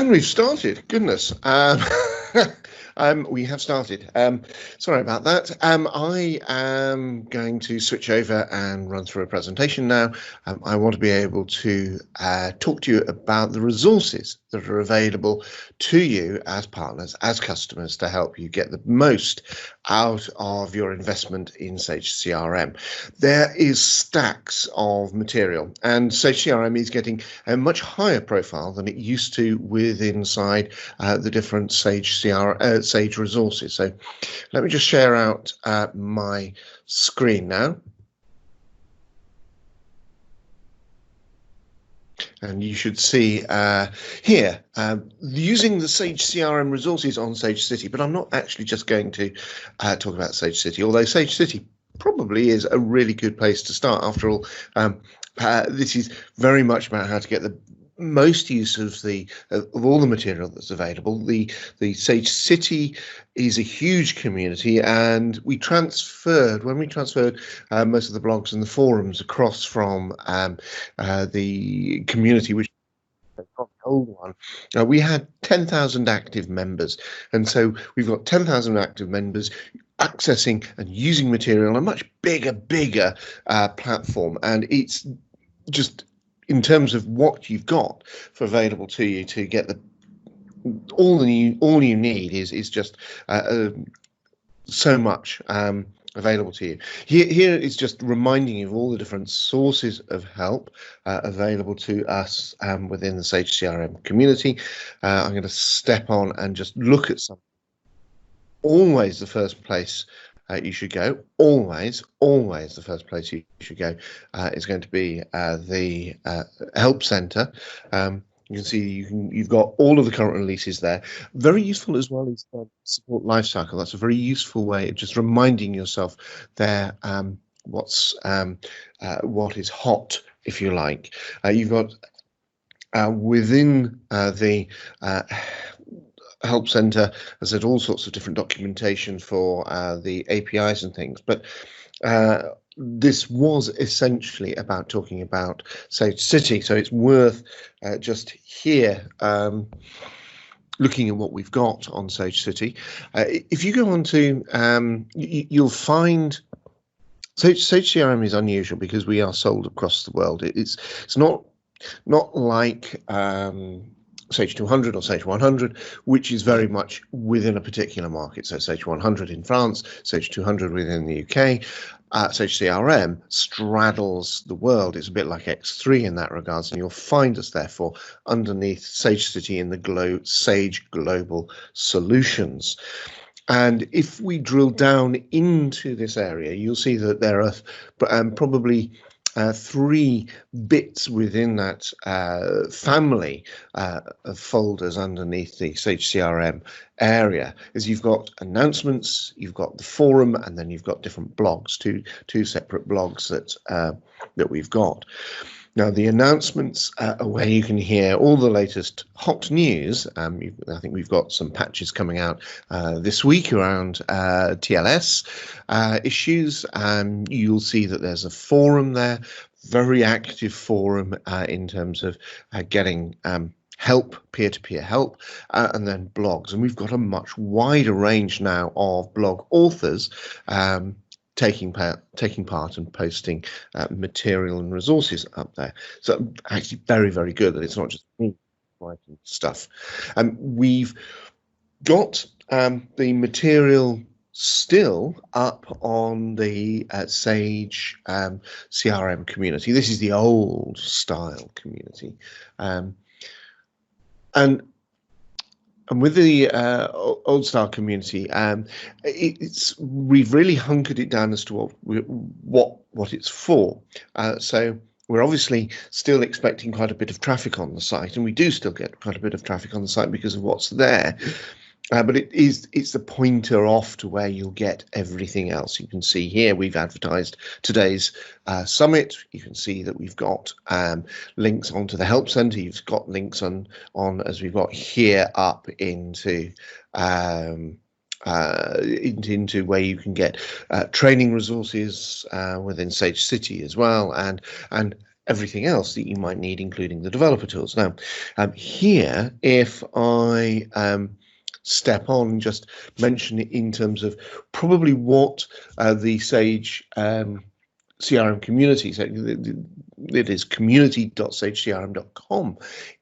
And we've started. Goodness. We have started. Sorry about that. I am going to switch over and run through a presentation now. I want to be able to talk to you about the resources that are available to you as partners, as customers, to help you get the most out of your investment in Sage CRM. There is stacks of material, and Sage CRM is getting a much higher profile than it used to with inside the different Sage resources. So let me just share out my screen now. And you should see here, using the Sage CRM resources on Sage City, but I'm not actually just going to talk about Sage City, although Sage City probably is a really good place to start. After all, this is very much about how to get the most use of all the material that's available. The Sage City is a huge community, and when we transferred most of the blogs and the forums across from the community, which the old one, we had 10,000 active members, and so we've got 10,000 active members accessing and using material on a much bigger platform, and it's just, in terms of what you've got for available to you to get all you need is just so much available to you. Here is just reminding you of all the different sources of help available to us within the Sage CRM community. I'm going to step on and just look at some. Always the first place you should go, always the first place you should go is going to be the help center. You can see you've got all of the current releases there. Very useful as well is the support lifecycle. That's a very useful way of just reminding yourself there what is hot, if you like. You've got within the Help Center, as I said, all sorts of different documentation for the APIs and things, but this was essentially about talking about Sage City, so it's worth just here looking at what we've got on Sage City. If you go on to, you'll find Sage CRM is unusual because we are sold across the world. It's not like Sage 200 or Sage 100, which is very much within a particular market. So Sage 100 in France, Sage 200 within the UK. Sage CRM straddles the world. It's a bit like X3 in that regards, and you'll find us therefore underneath Sage City in the Sage Global Solutions. And if we drill down into this area, you'll see that there are probably three bits within that family of folders underneath the Sage CRM area. Is you've got announcements, you've got the forum, and then you've got different blogs, two separate blogs that we've got. Now, the announcements are where you can hear all the latest hot news. I think we've got some patches coming out this week around TLS issues. You'll see that there's a forum there, very active forum in terms of getting help, peer-to-peer help, and then blogs. And we've got a much wider range now of blog authors taking part and posting material and resources up there. So actually very good that it's not just me writing stuff. We've got the material still up on the Sage CRM community. This is the old style community. And with the old style community, we've really hunkered it down as to what it's for. So we're obviously still expecting quite a bit of traffic on the site, and we do still get quite a bit of traffic on the site because of what's there. But it's the pointer off to where you'll get everything else. You can see here we've advertised today's summit. You can see that we've got links onto the Help Center. You've got links on as we've got here up into where you can get training resources within Sage City as well, and everything else that you might need, including the developer tools. Now, here, if I step on and just mention it in terms of probably what the Sage CRM community, so it is community.sagecrm.com,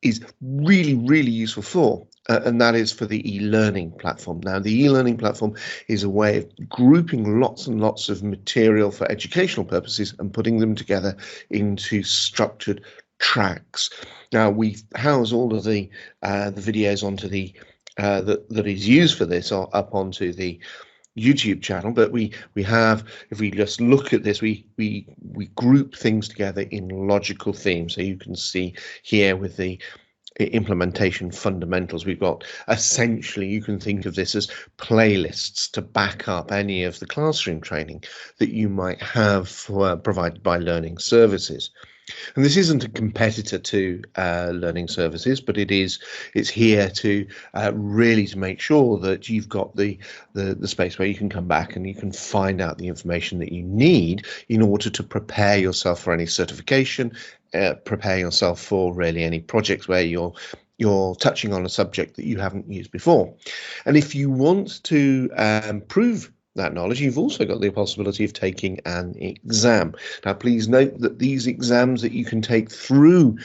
is really, really useful for. And that is for the e-learning platform. Now, the e-learning platform is a way of grouping lots and lots of material for educational purposes and putting them together into structured tracks. Now, we house all of the videos onto the that is used for this or up onto the YouTube channel, but we have, if we just look at this, we group things together in logical themes. So you can see here with the implementation fundamentals, we've got, essentially you can think of this as playlists to back up any of the classroom training that you might have provided by learning services. And this isn't a competitor to learning services, but it's here to really to make sure that you've got the space where you can come back and you can find out the information that you need in order to prepare yourself for any certification, prepare yourself for really any projects where you're touching on a subject that you haven't used before. And if you want to prove that knowledge, you've also got the possibility of taking an exam. Now, please note that these exams that you can take through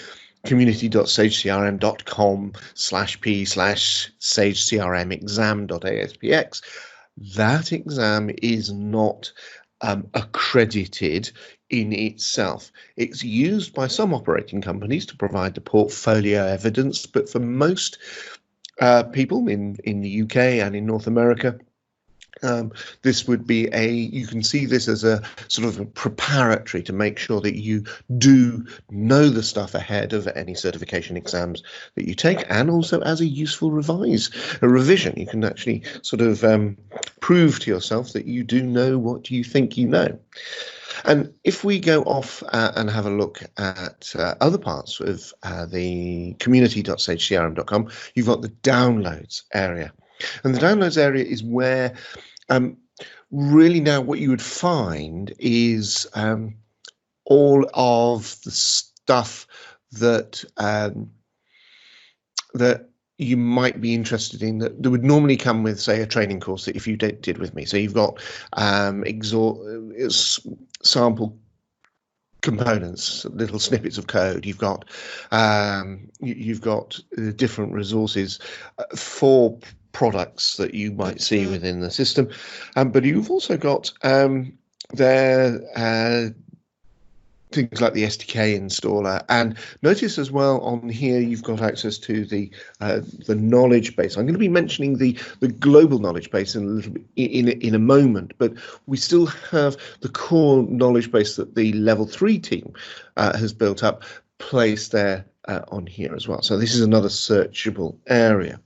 community.sagecrm.com/p/sagecrmexam.aspx, that exam is not accredited in itself. It's used by some operating companies to provide the portfolio evidence, but for most people in the UK and in North America, this would be you can see this as a sort of a preparatory to make sure that you do know the stuff ahead of any certification exams that you take, and also as a useful revision. You can actually sort of prove to yourself that you do know what you think you know. And if we go off and have a look at other parts of the community.sagecrm.com, you've got the downloads area. And the downloads area is where really now what you would find is all of the stuff that that you might be interested in that would normally come with, say, a training course that if you did with me. So you've got sample components, little snippets of code. You've got different resources for products that you might see within the system, but you've also got things like the SDK installer, and notice as well on here you've got access to the knowledge base. I'm going to be mentioning the global knowledge base in a little bit in a moment, but we still have the core knowledge base that the level 3 team has built up placed there on here as well. So this is another searchable area.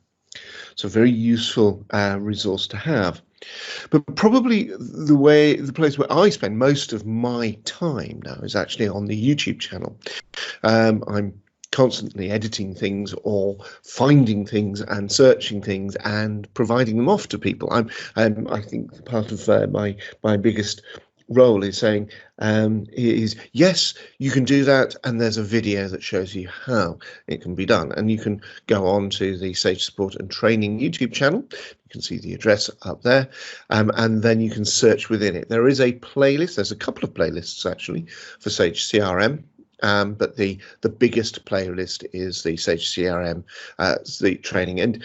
So very useful resource to have. But probably the place where I spend most of my time now is actually on the YouTube channel. I'm constantly editing things or finding things and searching things and providing them off to people. I think part of my biggest role is saying is, yes, you can do that, and there's a video that shows you how it can be done. And you can go on to the Sage Support and Training YouTube channel. You can see the address up there, and then you can search within it. There is a playlist. There's a couple of playlists actually for Sage CRM. But the biggest playlist is the Sage CRM, the training, and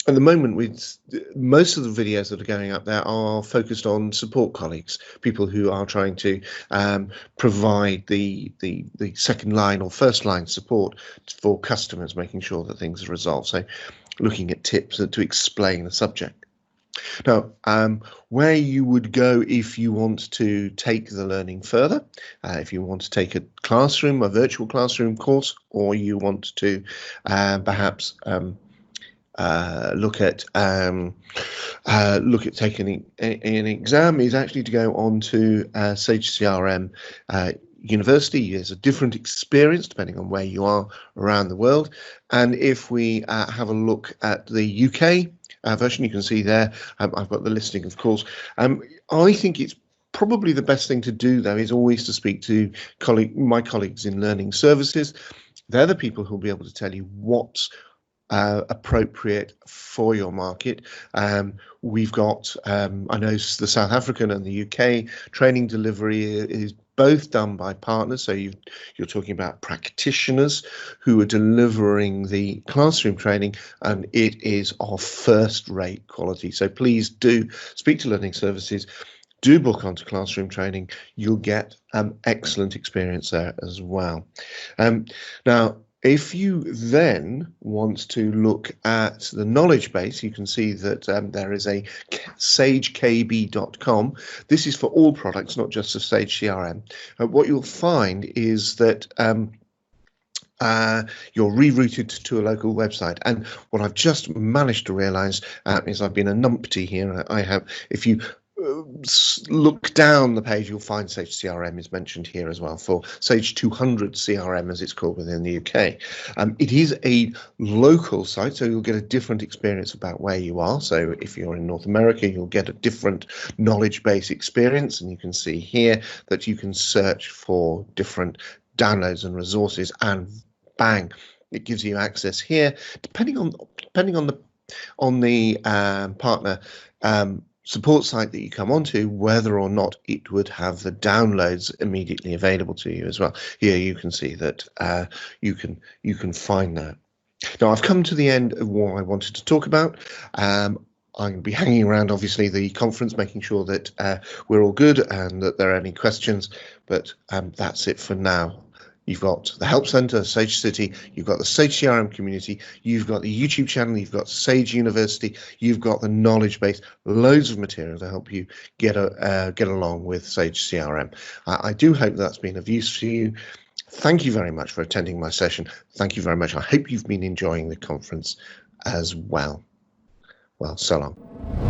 at the moment, with most of the videos that are going up there are focused on support colleagues, people who are trying to provide the second line or first line support for customers, making sure that things are resolved. So looking at tips to explain the subject. Now, where you would go if you want to take the learning further, if you want to take a virtual classroom course, or you want to perhaps look at taking an exam, is actually to go on to Sage CRM University. There's a different experience depending on where you are around the world. And if we have a look at the UK version, you can see there, I've got the listing, of course. I think it's Probably the best thing to do, though, is always to speak to my colleagues in learning services. They're the people who'll be able to tell you what's appropriate for your market. We've got, I know the South African and the UK training delivery is both done by partners. So you're talking about practitioners who are delivering the classroom training, and it is of first-rate quality. So please do speak to learning services. Do book onto classroom training. You'll get excellent experience there as well. Now, if you then want to look at the knowledge base, you can see that there is a sagekb.com. This is for all products, not just the Sage CRM. What you'll find is that you're rerouted to a local website. And what I've just managed to realize is I've been a numpty here. I have, if you look down the page, you'll find Sage CRM is mentioned here as well, for Sage 200 CRM, as it's called within the UK. It is a local site, so you'll get a different experience about where you are. So if you're in North America, you'll get a different knowledge base experience, and you can see here that you can search for different downloads and resources, and bang, it gives you access here, depending on the partner support site that you come onto, whether or not it would have the downloads immediately available to you as well. Here you can see that you can find that. Now, I've come to the end of what I wanted to talk about. I'm going to be hanging around, obviously, the conference, making sure that we're all good and that there are any questions, but that's it for now. You've got the Help Center, Sage City, you've got the Sage CRM community, you've got the YouTube channel, you've got Sage University, you've got the knowledge base, loads of material to help you get along with Sage CRM. I do hope that's been of use for you. Thank you very much for attending my session. Thank you very much. I hope you've been enjoying the conference as well. Well, so long.